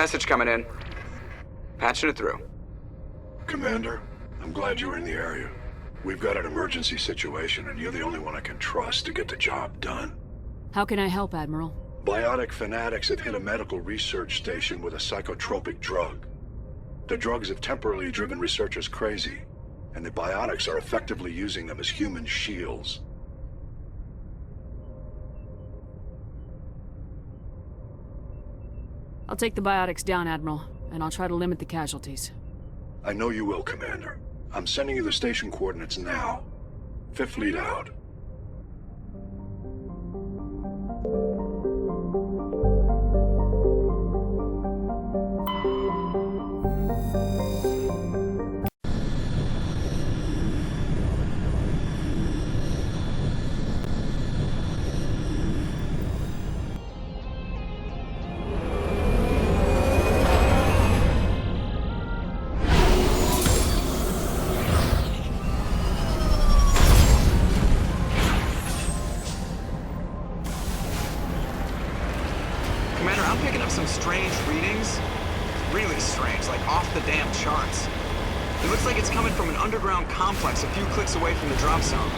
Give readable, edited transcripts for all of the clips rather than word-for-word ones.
Message coming in. Patching it through. Commander, I'm glad you were in the area. We've got an emergency situation, and you're the only one I can trust to get the job done. How can I help, Admiral? Biotic fanatics have hit a medical research station with a psychotropic drug. The drugs have temporarily driven researchers crazy, and the biotics are effectively using them as human shields. I'll take the biotics down, Admiral, and I'll try to limit the casualties. I know you will, Commander. I'm sending you the station coordinates now. Fifth Fleet out. Strange readings. Really strange, like off the damn charts. It looks like it's coming from an underground complex a few clicks away from the drop zone.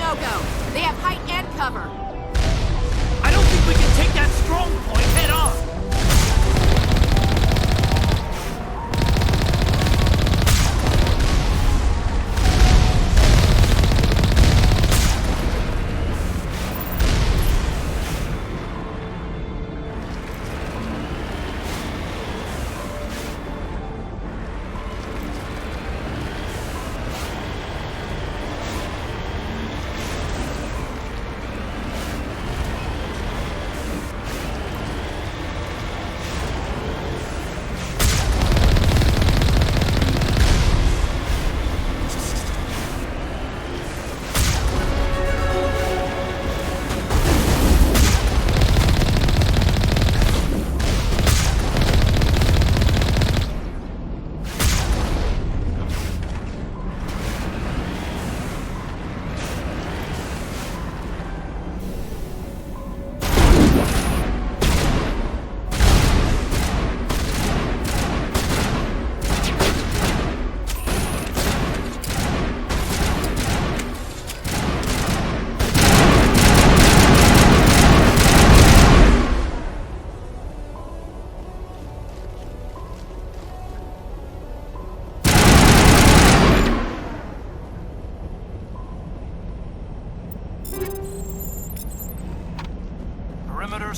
no-go. They have height and cover. I don't think we can take that strong point head on.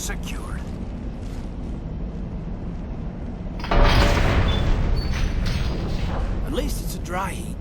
secured. At least it's a dry heat.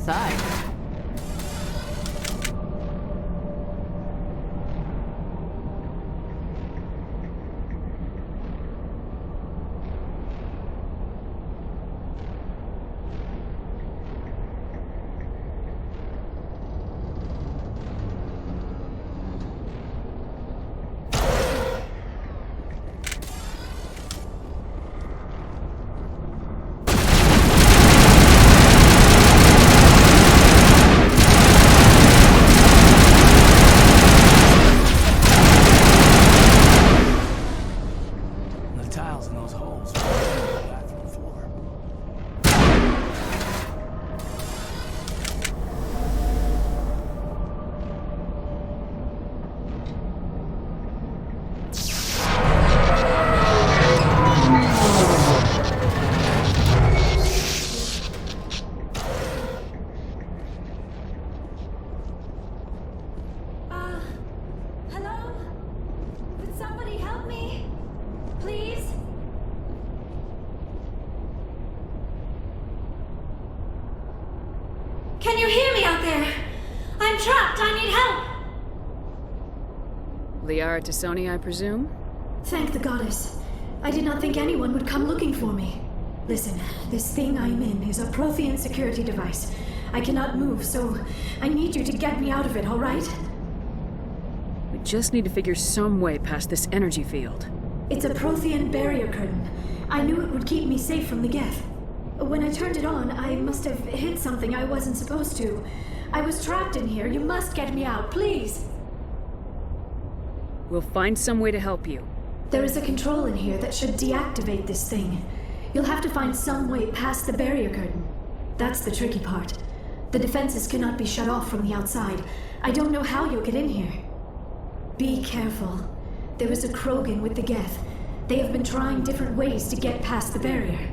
side. Can you hear me out there? I'm trapped. I need help. Liara Tassoni, I presume? Thank the goddess. I did not think anyone would come looking for me. Listen, this thing I'm in is a Prothean security device. I cannot move, so I need you to get me out of it, all right? We just need to figure some way past this energy field. It's a Prothean barrier curtain. I knew it would keep me safe from the Geth. When I turned it on, I must have hit something I wasn't supposed to. I was trapped in here. You must get me out, please. We'll find some way to help you. There is a control in here that should deactivate this thing. You'll have to find some way past the barrier curtain. That's the tricky part. The defenses cannot be shut off from the outside. I don't know how you'll get in here. Be careful. There is a Krogan with the Geth. They have been trying different ways to get past the barrier.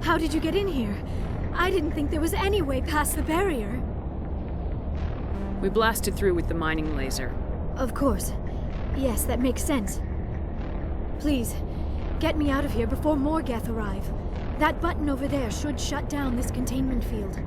How did you get in here? I didn't think there was any way past the barrier. We blasted through with the mining laser. Of course. Yes, that makes sense. Please, get me out of here before more Geth arrive. That button over there should shut down this containment field.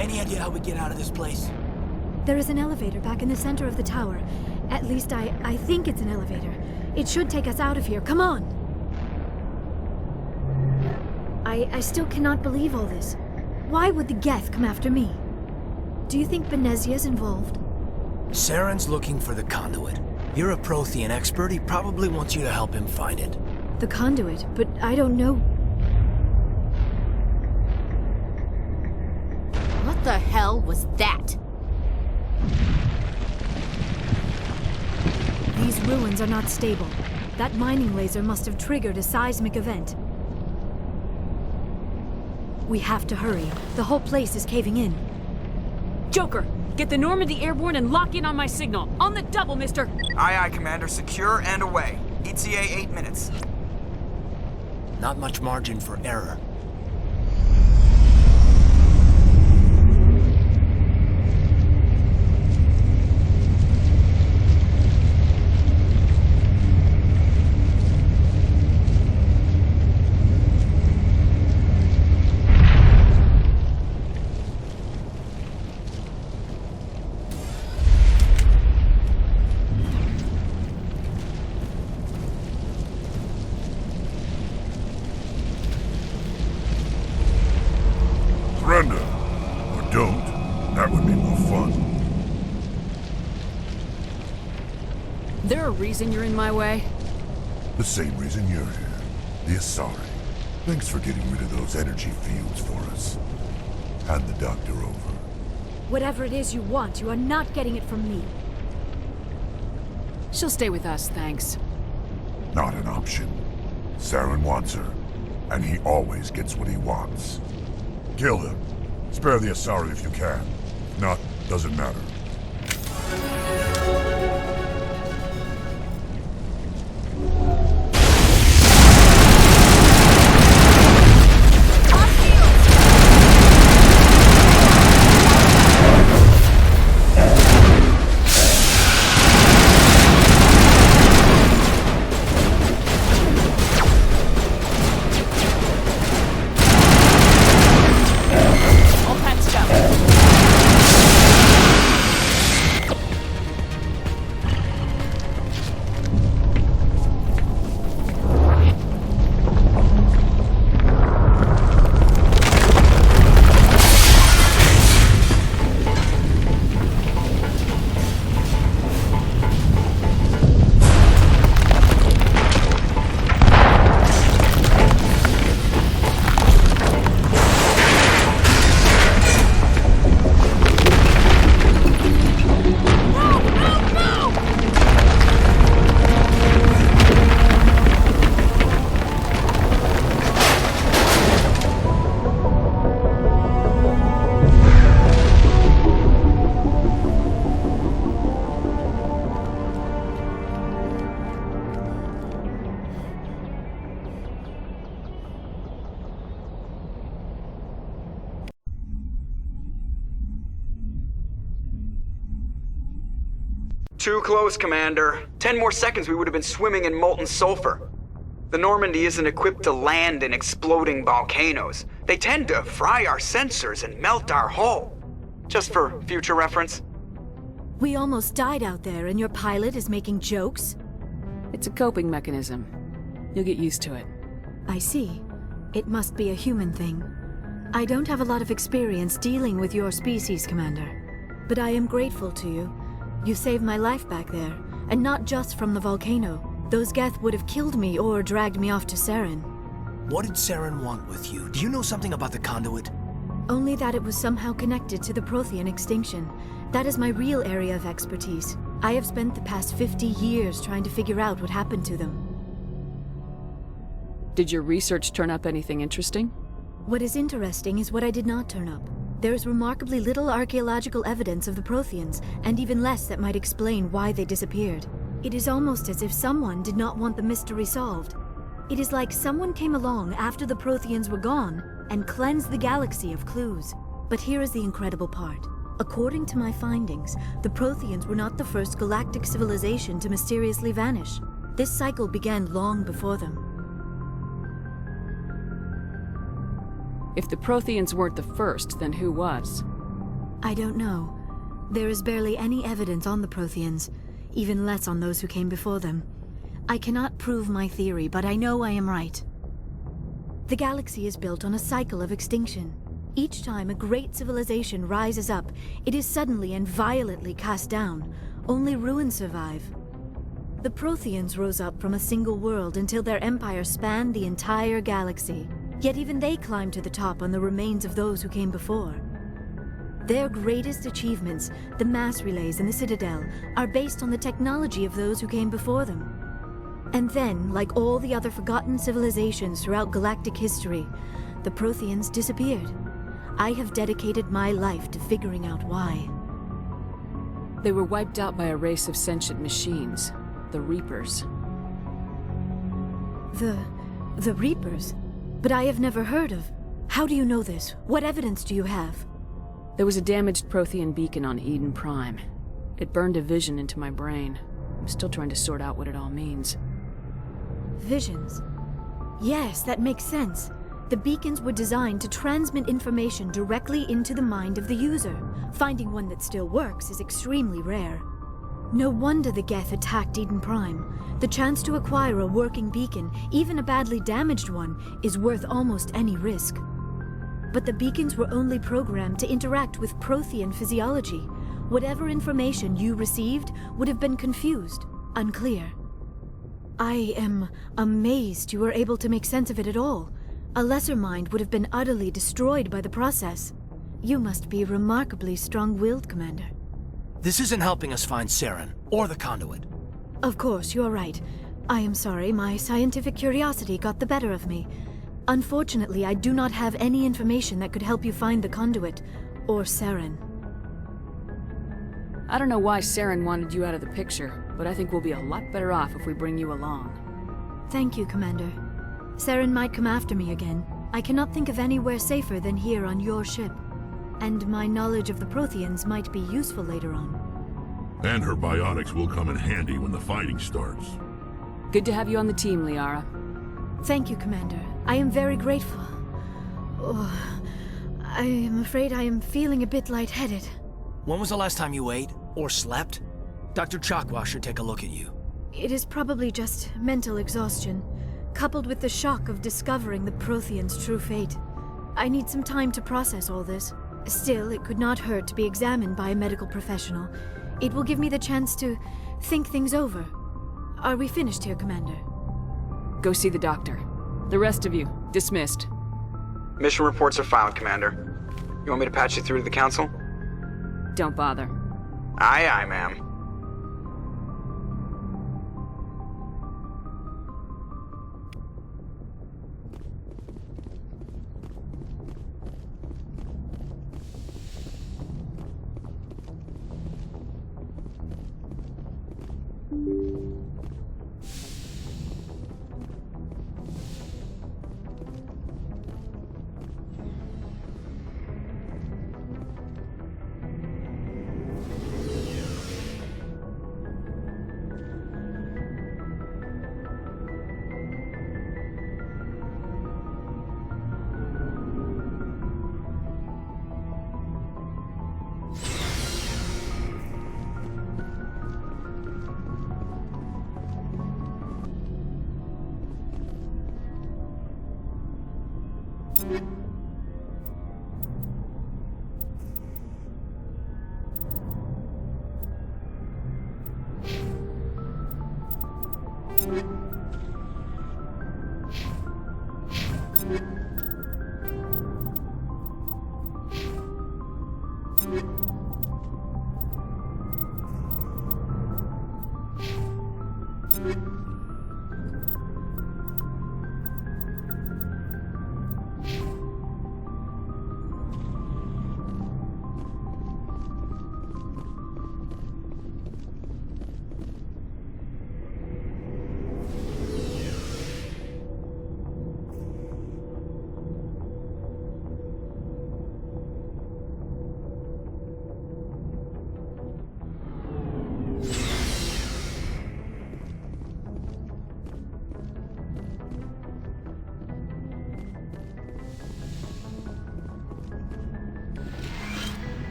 Any idea how we get out of this place? There is an elevator back in the center of the tower. At least I think it's an elevator. It should take us out of here. Come on! I still cannot believe all this. Why would the Geth come after me? Do you think Benezia's involved? Saren's looking for the conduit. You're a Prothean expert. He probably wants you to help him find it. The conduit, but I don't know. What the hell was that? These ruins are not stable. That mining laser must have triggered a seismic event. We have to hurry. The whole place is caving in. Joker, get the Normandy airborne and lock in on my signal. On the double, mister! Aye, aye, Commander. Secure and away. ETA 8 minutes. Not much margin for error. don't, that would be more fun. There a reason you're in my way? The same reason you're here. The Asari. Thanks for getting rid of those energy fields for us. Hand the doctor over. Whatever it is you want, you are not getting it from me. She'll stay with us, thanks. Not an option. Saren wants her, and he always gets what he wants. Kill him. Spare the Asari if you can. If not, doesn't matter. Too close, Commander. 10 more seconds we would have been swimming in molten sulfur. The Normandy isn't equipped to land in exploding volcanoes. They tend to fry our sensors and melt our hull. Just for future reference. We almost died out there and your pilot is making jokes? It's a coping mechanism. You'll get used to it. I see. It must be a human thing. I don't have a lot of experience dealing with your species, Commander. But I am grateful to you. You saved my life back there, and not just from the volcano. Those Geth would have killed me or dragged me off to Saren. What did Saren want with you? Do you know something about the conduit? Only that it was somehow connected to the Prothean extinction. That is my real area of expertise. I have spent the past 50 years trying to figure out what happened to them. Did your research turn up anything interesting? What is interesting is what I did not turn up. There is remarkably little archaeological evidence of the Protheans, and even less that might explain why they disappeared. It is almost as if someone did not want the mystery solved. It is like someone came along after the Protheans were gone and cleansed the galaxy of clues. But here is the incredible part. According to my findings, the Protheans were not the first galactic civilization to mysteriously vanish. This cycle began long before them. If the Protheans weren't the first, then who was? I don't know. There is barely any evidence on the Protheans, even less on those who came before them. I cannot prove my theory, but I know I am right. The galaxy is built on a cycle of extinction. Each time a great civilization rises up, it is suddenly and violently cast down. Only ruins survive. The Protheans rose up from a single world until their empire spanned the entire galaxy. Yet even they climbed to the top on the remains of those who came before. Their greatest achievements, the mass relays and the Citadel, are based on the technology of those who came before them. And then, like all the other forgotten civilizations throughout galactic history, the Protheans disappeared. I have dedicated my life to figuring out why. They were wiped out by a race of sentient machines, the Reapers. The Reapers? But I have never heard of. How do you know this? What evidence do you have? There was a damaged Prothean beacon on Eden Prime. It burned a vision into my brain. I'm still trying to sort out what it all means. Visions? Yes, that makes sense. The beacons were designed to transmit information directly into the mind of the user. Finding one that still works is extremely rare. No wonder the Geth attacked Eden Prime. The chance to acquire a working beacon, even a badly damaged one, is worth almost any risk. But the beacons were only programmed to interact with Prothean physiology. Whatever information you received would have been confused, unclear. I am amazed you were able to make sense of it at all. A lesser mind would have been utterly destroyed by the process. You must be remarkably strong-willed, Commander. This isn't helping us find Saren, or the conduit. Of course, you're right. I am sorry, my scientific curiosity got the better of me. Unfortunately, I do not have any information that could help you find the conduit, or Saren. I don't know why Saren wanted you out of the picture, but I think we'll be a lot better off if we bring you along. Thank you, Commander. Saren might come after me again. I cannot think of anywhere safer than here on your ship. And my knowledge of the Protheans might be useful later on. And her biotics will come in handy when the fighting starts. Good to have you on the team, Liara. Thank you, Commander. I am very grateful. Oh, I am afraid I am feeling a bit lightheaded. When was the last time you ate, or slept? Dr. Chakwa should take a look at you. It is probably just mental exhaustion, coupled with the shock of discovering the Protheans' true fate. I need some time to process all this. Still, it could not hurt to be examined by a medical professional. It will give me the chance to think things over. Are we finished here, Commander? Go see the doctor. The rest of you, dismissed. Mission reports are filed, Commander. You want me to patch you through to the Council? Don't bother. Aye, aye, ma'am.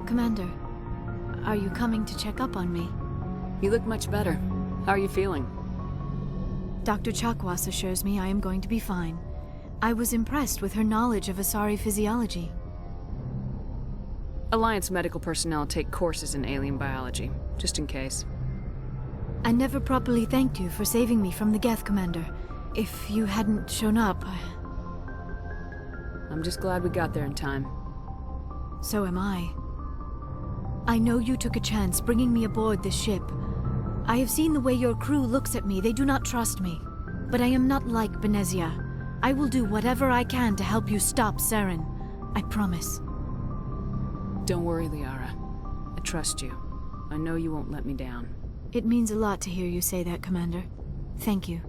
Commander, are you coming to check up on me? You look much better. How are you feeling? Dr. Chakwas assures me I am going to be fine. I was impressed with her knowledge of Asari physiology. Alliance medical personnel take courses in alien biology, just in case. I never properly thanked you for saving me from the Geth, Commander. If you hadn't shown up, I'm just glad we got there in time. So am I. I know you took a chance bringing me aboard this ship. I have seen the way your crew looks at me. They do not trust me. But I am not like Benezia. I will do whatever I can to help you stop Saren. I promise. Don't worry, Liara. I trust you. I know you won't let me down. It means a lot to hear you say that, Commander. Thank you.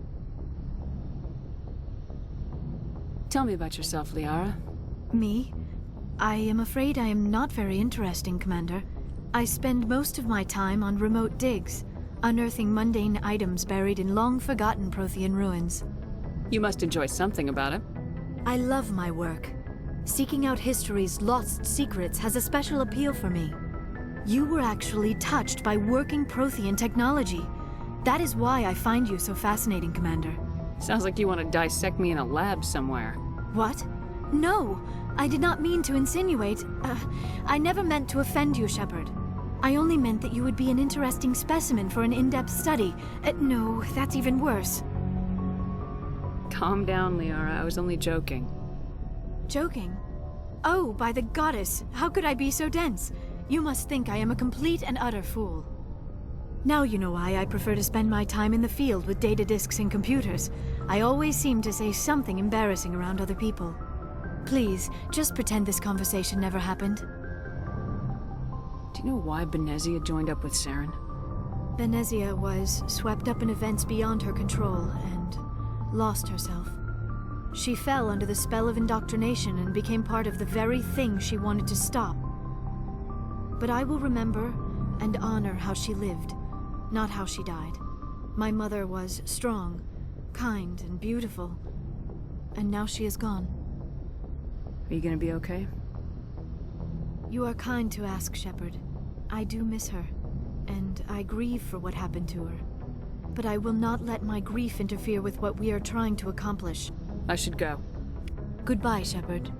Tell me about yourself, Liara. Me? I am afraid I am not very interesting, Commander. I spend most of my time on remote digs, unearthing mundane items buried in long-forgotten Prothean ruins. You must enjoy something about it. I love my work. Seeking out history's lost secrets has a special appeal for me. You were actually touched by working Prothean technology. That is why I find you so fascinating, Commander. Sounds like you want to dissect me in a lab somewhere. What? No, I did not mean to insinuate. I never meant to offend you, Shepard. I only meant that you would be an interesting specimen for an in-depth study. No, that's even worse. Calm down, Liara. I was only joking. Joking? Oh, by the goddess, how could I be so dense? You must think I am a complete and utter fool. Now you know why I prefer to spend my time in the field with data disks and computers. I always seem to say something embarrassing around other people. Please, just pretend this conversation never happened. Do you know why Benezia joined up with Saren? Benezia was swept up in events beyond her control and lost herself. She fell under the spell of indoctrination and became part of the very thing she wanted to stop. But I will remember and honor how she lived, not how she died. My mother was strong, kind, and beautiful. And now she is gone. Are you gonna be okay? You are kind to ask, Shepard. I do miss her, and I grieve for what happened to her. But I will not let my grief interfere with what we are trying to accomplish. I should go. Goodbye, Shepard.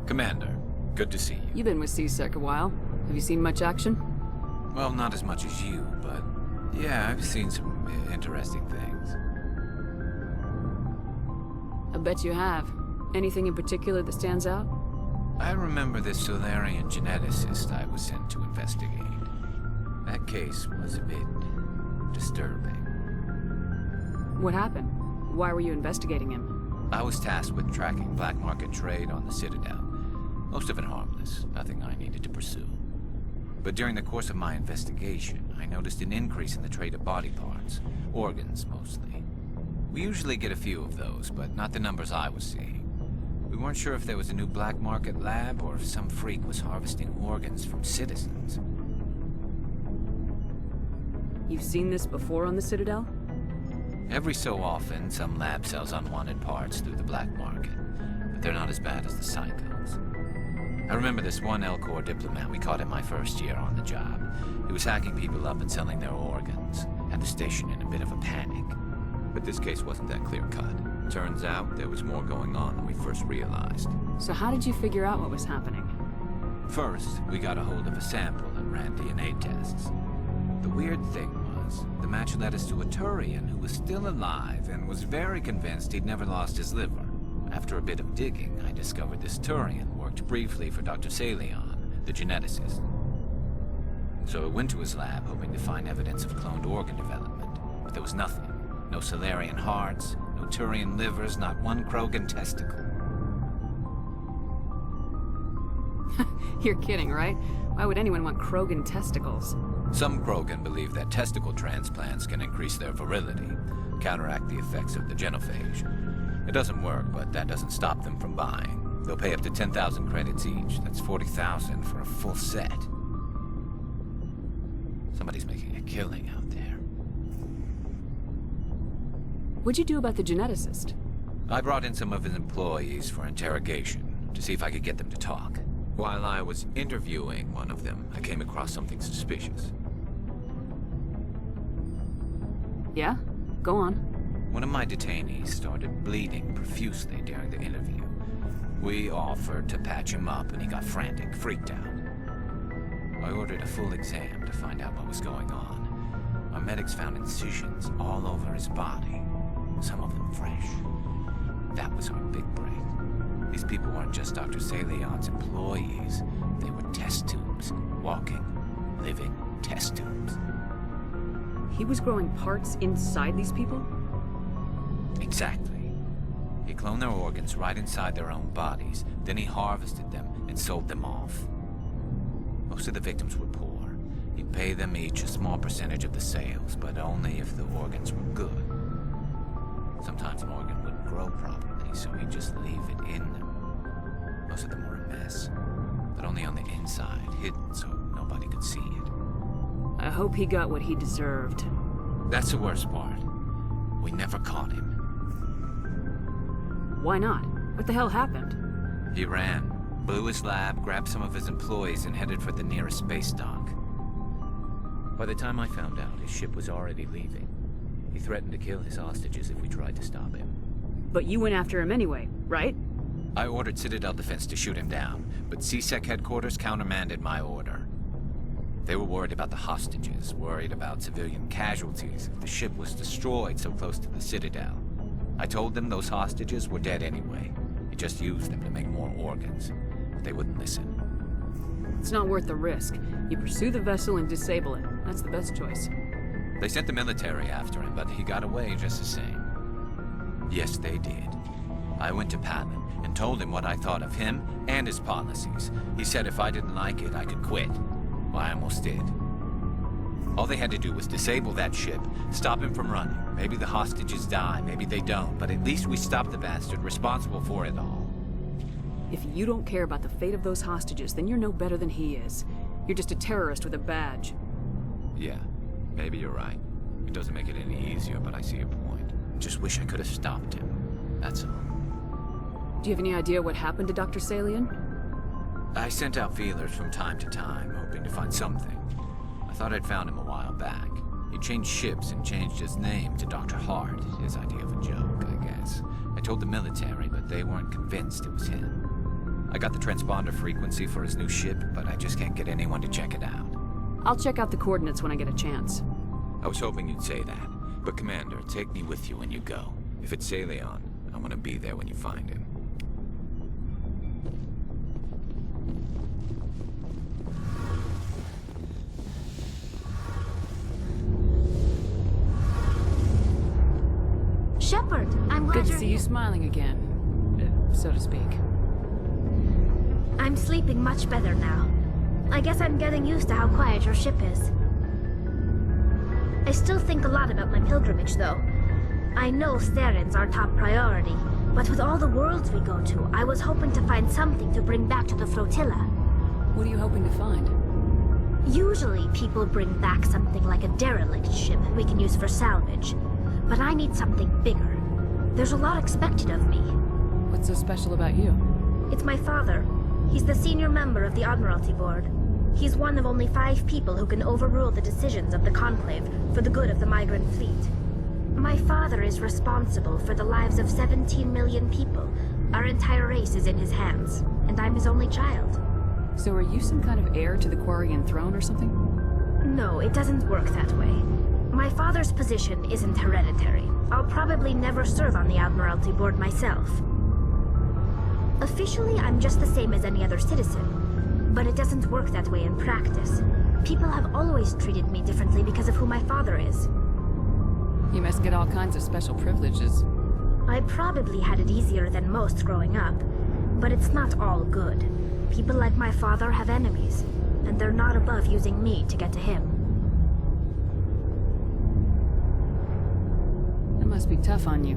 Commander, good to see you. You've been with C-Sec a while. Have you seen much action? Well, not as much as you, but yeah, I've seen some interesting things. I bet you have. Anything in particular that stands out? I remember this Solarian geneticist I was sent to investigate. That case was a bit disturbing. What happened? Why were you investigating him? I was tasked with tracking black market trade on the Citadel. Most of it harmless, nothing I needed to pursue. But during the course of my investigation, I noticed an increase in the trade of body parts, organs mostly. We usually get a few of those, but not the numbers I was seeing. We weren't sure if there was a new black market lab or if some freak was harvesting organs from citizens. You've seen this before on the Citadel? Every so often, some lab sells unwanted parts through the black market, but they're not as bad as the cycles. I remember this one L-Corps diplomat we caught in my first year on the job. He was hacking people up and selling their organs. Had the station in a bit of a panic. But this case wasn't that clear-cut. Turns out there was more going on than we first realized. So how did you figure out what was happening? First, we got a hold of a sample and ran DNA tests. The weird thing was, the match led us to a Turian who was still alive and was very convinced he'd never lost his liver. After a bit of digging, I discovered this Turian worked briefly for Dr. Salion, the geneticist. So I went to his lab hoping to find evidence of cloned organ development, but there was nothing. No Solarian hearts, no Turian livers, not one Krogan testicle. You're kidding, right? Why would anyone want Krogan testicles? Some Krogan believe that testicle transplants can increase their virility, counteract the effects of the genophage. It doesn't work, but that doesn't stop them from buying. They'll pay up to 10,000 credits each. That's 40,000 for a full set. Somebody's making a killing out there. What'd you do about the geneticist? I brought in some of his employees for interrogation, to see if I could get them to talk. While I was interviewing one of them, I came across something suspicious. Yeah? Go on. One of my detainees started bleeding profusely during the interview. We offered to patch him up, and he got frantic, freaked out. I ordered a full exam to find out what was going on. Our medics found incisions all over his body, some of them fresh. That was our big break. These people weren't just Dr. Salion's employees. They were test tubes. Walking, living test tubes. He was growing parts inside these people? Exactly. He cloned their organs right inside their own bodies. Then he harvested them and sold them off. Most of the victims were poor. He'd pay them each a small percentage of the sales, but only if the organs were good. Sometimes an organ wouldn't grow properly, so he'd just leave it in them. Most of them were a mess, but only on the inside, hidden so nobody could see it. I hope he got what he deserved. That's the worst part. We never caught him. Why not? What the hell happened? He ran, blew his lab, grabbed some of his employees, and headed for the nearest space dock. By the time I found out, his ship was already leaving. He threatened to kill his hostages if we tried to stop him. But you went after him anyway, right? I ordered Citadel Defense to shoot him down, but CSEC headquarters countermanded my order. They were worried about the hostages, worried about civilian casualties if the ship was destroyed so close to the Citadel. I told them those hostages were dead anyway. He just used them to make more organs. But they wouldn't listen. It's not worth the risk. You pursue the vessel and disable it. That's the best choice. They sent the military after him, but he got away just the same. Yes, they did. I went to Patton and told him what I thought of him and his policies. He said if I didn't like it, I could quit. Well, I almost did. All they had to do was disable that ship, stop him from running. Maybe the hostages die, maybe they don't, but at least we stopped the bastard responsible for it all. If you don't care about the fate of those hostages, then you're no better than he is. You're just a terrorist with a badge. Yeah, maybe you're right. It doesn't make it any easier, but I see your point. Just wish I could have stopped him. That's all. Do you have any idea what happened to Dr. Salion? I sent out feelers from time to time, hoping to find something. I thought I'd found him a while back. He changed ships and changed his name to Dr. Hart, his idea of a joke, I guess. I told the military, but they weren't convinced it was him. I got the transponder frequency for his new ship, but I just can't get anyone to check it out. I'll check out the coordinates when I get a chance. I was hoping you'd say that. But Commander, take me with you when you go. If it's Salion, I want to be there when you find him. Shepard, I'm glad Good to you're see here. you smiling again, so to speak. I'm sleeping much better now. I guess I'm getting used to how quiet your ship is. I still think a lot about my pilgrimage, though. I know Theron's our top priority, but with all the worlds we go to, I was hoping to find something to bring back to the flotilla. What are you hoping to find? Usually, people bring back something like a derelict ship we can use for salvage. But I need something bigger. There's a lot expected of me. What's so special about you? It's my father. He's the senior member of the Admiralty Board. He's one of only 5 people who can overrule the decisions of the Conclave for the good of the migrant fleet. My father is responsible for the lives of 17 million people. Our entire race is in his hands, and I'm his only child. So are you some kind of heir to the Quarian throne or something? No, it doesn't work that way. My father's position isn't hereditary. I'll probably never serve on the Admiralty Board myself. Officially, I'm just the same as any other citizen. But it doesn't work that way in practice. People have always treated me differently because of who my father is. You must get all kinds of special privileges. I probably had it easier than most growing up. But it's not all good. People like my father have enemies, and they're not above using me to get to him. It must be tough on you.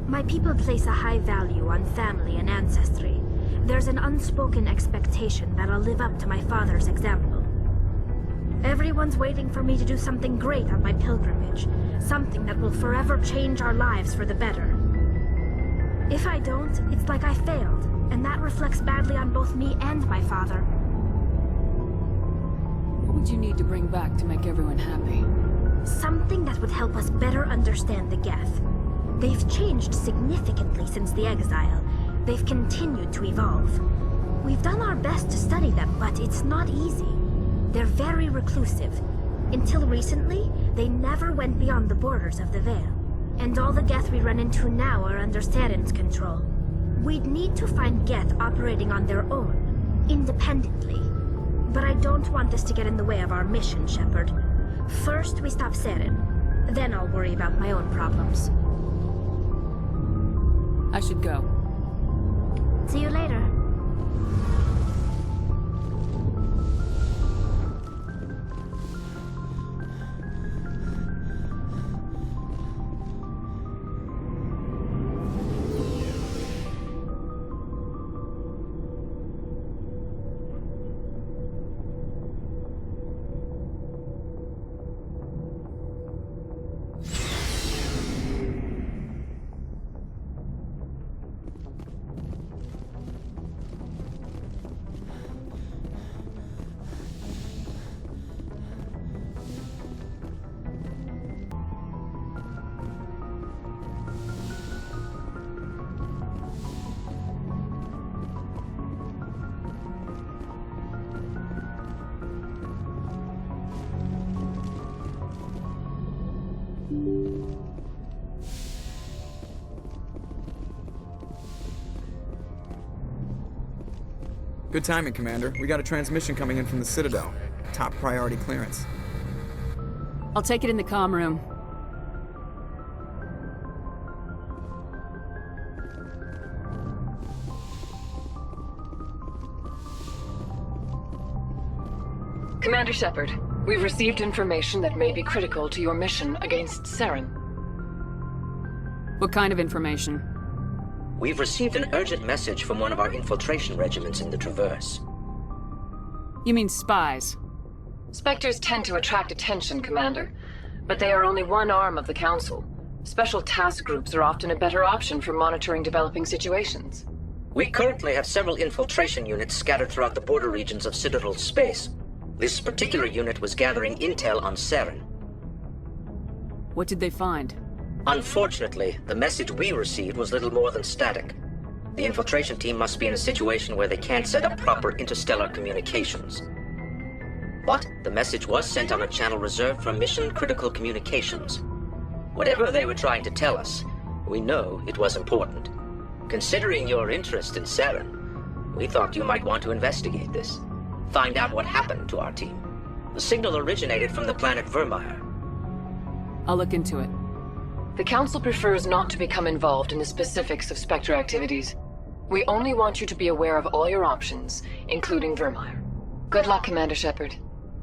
My people place a high value on family and ancestry. There's an unspoken expectation that I'll live up to my father's example. Everyone's waiting for me to do something great on my pilgrimage. Something that will forever change our lives for the better. If I don't, it's like I failed, and that reflects badly on both me and my father. What would you need to bring back to make everyone happy? Something that would help us better understand the Geth. They've changed significantly since the exile, They've continued to evolve. We've done our best to study them, but it's not easy. They're very reclusive. Until recently, they never went beyond the borders of the Veil. And all the Geth we run into now are under Saren's control. We'd need to find Geth operating on their own, independently. But I don't want this to get in the way of our mission, Shepard. First, we stop Saren. Then I'll worry about my own problems. I should go. See you later. Good timing, Commander. We got a transmission coming in from the Citadel. Top priority clearance. I'll take it in the comm room. Commander Shepard, we've received information that may be critical to your mission against Saren. What kind of information? We've received an urgent message from one of our infiltration regiments in the Traverse. You mean spies? Spectres tend to attract attention, Commander, but they are only one arm of the Council. Special task groups are often a better option for monitoring developing situations. We currently have several infiltration units scattered throughout the border regions of Citadel space. This particular unit was gathering intel on Saren. What did they find? Unfortunately, the message we received was little more than static. The infiltration team must be in a situation where they can't set up proper interstellar communications. But the message was sent on a channel reserved for mission-critical communications. Whatever they were trying to tell us, we know it was important. Considering your interest in Saren, we thought you might want to investigate this. Find out what happened to our team. The signal originated from the planet Virmire. I'll look into it. The Council prefers not to become involved in the specifics of Spectre activities. We only want you to be aware of all your options, including Virmire. Good luck, Commander Shepard.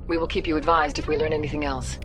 We will keep you advised if we learn anything else.